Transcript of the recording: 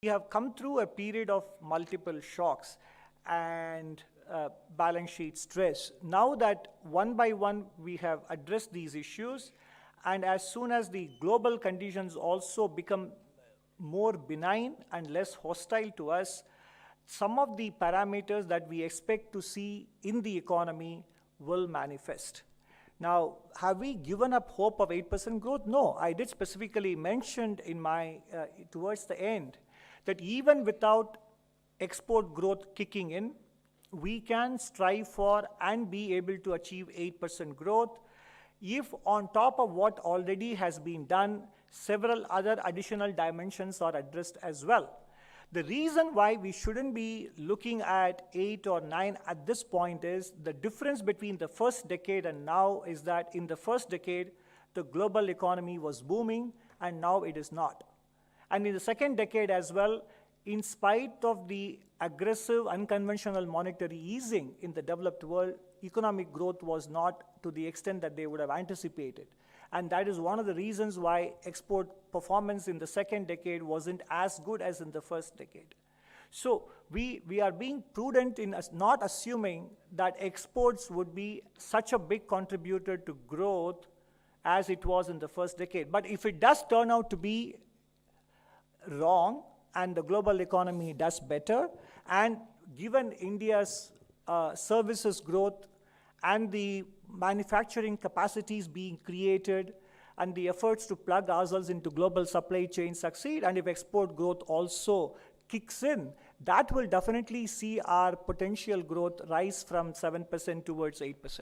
We have come through a period of multiple shocks and balance sheet stress. Now that one by one we have addressed these issues, and as soon as the global conditions also become more benign and less hostile to us, some of the parameters that we expect to see in the economy will manifest. Now, have we given up hope of 8% growth? No, I did specifically mention in my, towards the end, that even without export growth kicking in, we can strive for and be able to achieve 8% growth if on top of what already has been done, several other additional dimensions are addressed as well. The reason why we shouldn't be looking at 8 or 9 at this point is the difference between the first decade and now is that in the first decade, the global economy was booming and now it is not. And in the second decade as well, in spite of the aggressive, unconventional monetary easing in the developed world, economic growth was not to the extent that they would have anticipated. And that is one of the reasons why export performance in the second decade wasn't as good as in the first decade. So we are being prudent in not assuming that exports would be such a big contributor to growth as it was in the first decade. But if it does turn out to be wrong and the global economy does better, and given India's services growth and the manufacturing capacities being created and the efforts to plug ourselves into global supply chains succeed, and if export growth also kicks in, that will definitely see our potential growth rise from 7% towards 8%.